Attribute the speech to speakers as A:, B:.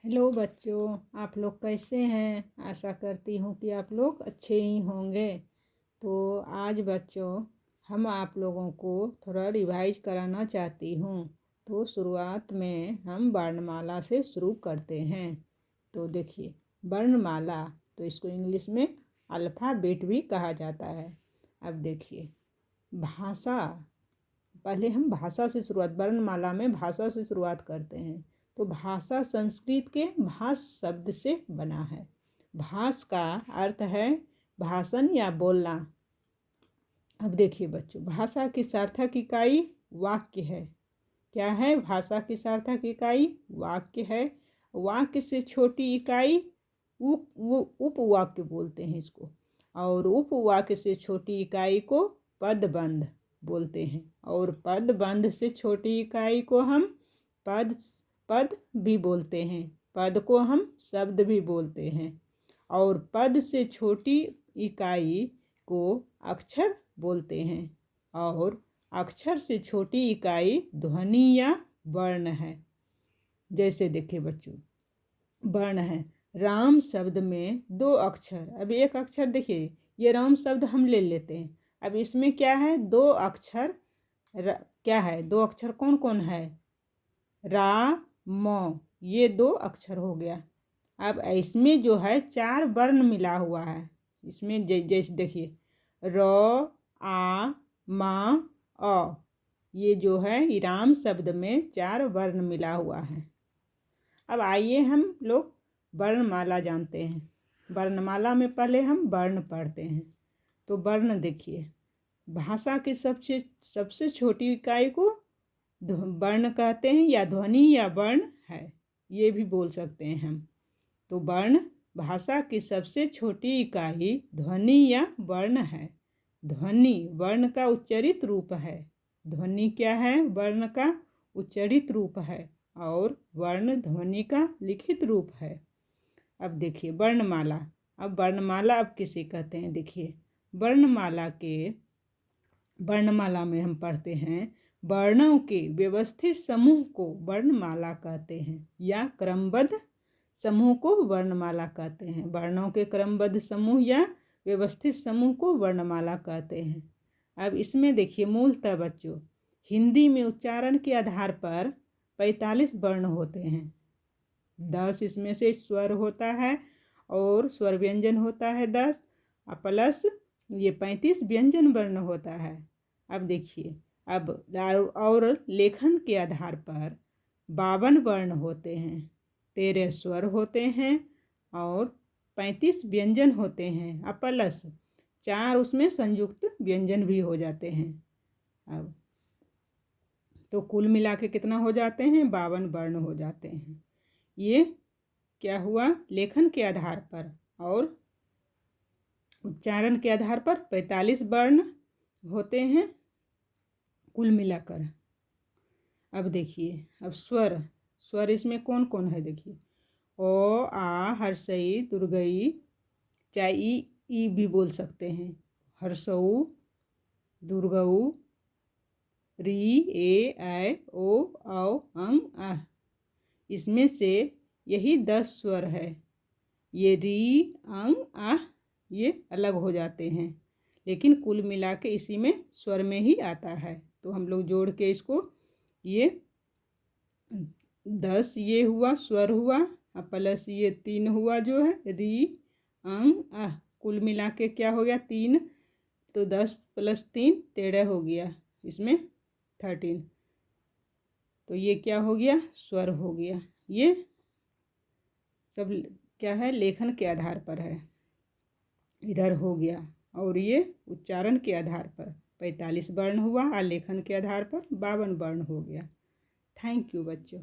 A: Hello बच्चों, आप लोग कैसे हैं। आशा करती हूँ कि आप लोग अच्छे ही होंगे। तो आज बच्चों हम आप लोगों को थोड़ा रिवाइज कराना चाहती हूँ। तो शुरुआत में हम वर्णमाला से शुरू करते हैं। तो देखिए, वर्णमाला तो इसको इंग्लिश में अल्फ़ाबेट भी कहा जाता है। अब देखिए, भाषा, पहले हम भाषा से शुरुआत, वर्णमाला में भाषा से शुरुआत करते हैं। तो भाषा संस्कृत के भाष शब्द से बना है। भाष का अर्थ है भाषण या बोलना। अब देखिए बच्चों, भाषा की सार्थक इकाई वाक्य है। क्या है? भाषा की सार्थक इकाई वाक्य है। वाक्य से छोटी इकाई उपवाक्य बोलते हैं इसको, और उपवाक्य से छोटी इकाई को पदबंध बोलते हैं, और पदबंध से छोटी इकाई को हम पद भी बोलते हैं। पद को हम शब्द भी बोलते हैं, और पद से छोटी इकाई को अक्षर बोलते हैं, और अक्षर से छोटी इकाई ध्वनि या वर्ण है। जैसे देखिए बच्चों, वर्ण है। राम शब्द में 2 अक्षर। अब एक अक्षर देखिए, ये राम शब्द हम ले लेते हैं। अब इसमें क्या है? 2 अक्षर। क्या है? 2 अक्षर कौन कौन है? रा म, ये 2 अक्षर हो गया। अब इसमें जो है 4 वर्ण मिला हुआ है। इसमें जैसे देखिए, र, आ, मा, अ, ये जो है राम शब्द में 4 वर्ण मिला हुआ है। अब आइए हम लोग वर्णमाला जानते हैं। वर्णमाला में पहले हम वर्ण पढ़ते हैं। तो वर्ण देखिए, भाषा की सबसे छोटी इकाई को वर्ण कहते हैं, या ध्वनि या वर्ण है, ये भी बोल सकते हैं हम। तो वर्ण भाषा की सबसे छोटी इकाई ध्वनि या वर्ण है। ध्वनि वर्ण का उच्चरित रूप है। ध्वनि क्या है? वर्ण का उच्चरित रूप है, और वर्ण ध्वनि का लिखित रूप है। अब देखिए वर्णमाला। अब वर्णमाला अब किसे कहते हैं? देखिए, वर्णमाला में हम पढ़ते हैं, वर्णों के व्यवस्थित समूह को वर्णमाला कहते हैं, या क्रमबद्ध समूह को वर्णमाला कहते हैं। वर्णों के क्रमबद्ध समूह या व्यवस्थित समूह को वर्णमाला कहते हैं। अब इसमें देखिए, मूलतः बच्चों, हिंदी में उच्चारण के आधार पर 45 वर्ण होते हैं। 10 इसमें से स्वर होता है, और स्वर व्यंजन होता है 10, प्लस ये 35 व्यंजन वर्ण होता है। अब देखिए, अब और लेखन के आधार पर 52 वर्ण होते हैं, 13 स्वर होते हैं, और 35 व्यंजन होते हैं, प्लस 4 उसमें संयुक्त व्यंजन भी हो जाते हैं। अब तो कुल मिला के कितना हो जाते हैं? 52 वर्ण हो जाते हैं। ये क्या हुआ? लेखन के आधार पर, और उच्चारण के आधार पर 45 वर्ण होते हैं कुल मिलाकर। अब देखिए, अब स्वर इसमें कौन कौन है? देखिए, ओ, आ, हर्षई, दुर्गई, चाहे ई भी बोल सकते हैं। हर्षऊ, दुर्गऊ, री, ए, ऐ, ओ, औ, अंग, आह। इसमें से यही 10 स्वर है। ये री, अंग, आह ये अलग हो जाते हैं, लेकिन कुल मिला के इसी में स्वर में ही आता है। तो हम लोग जोड़ के इसको, ये 10 ये हुआ स्वर हुआ, प्लस ये 3 हुआ जो है री, अंग, आह। कुल मिला के क्या हो गया? 3। तो 10 + 3 13 हो गया, इसमें 13। तो ये क्या हो गया? स्वर हो गया। ये सब क्या है? लेखन के आधार पर है, इधर हो गया। और ये उच्चारण के आधार पर 45 वर्ण हुआ, और लेखन के आधार पर 52 वर्ण हो गया। थैंक यू बच्चों।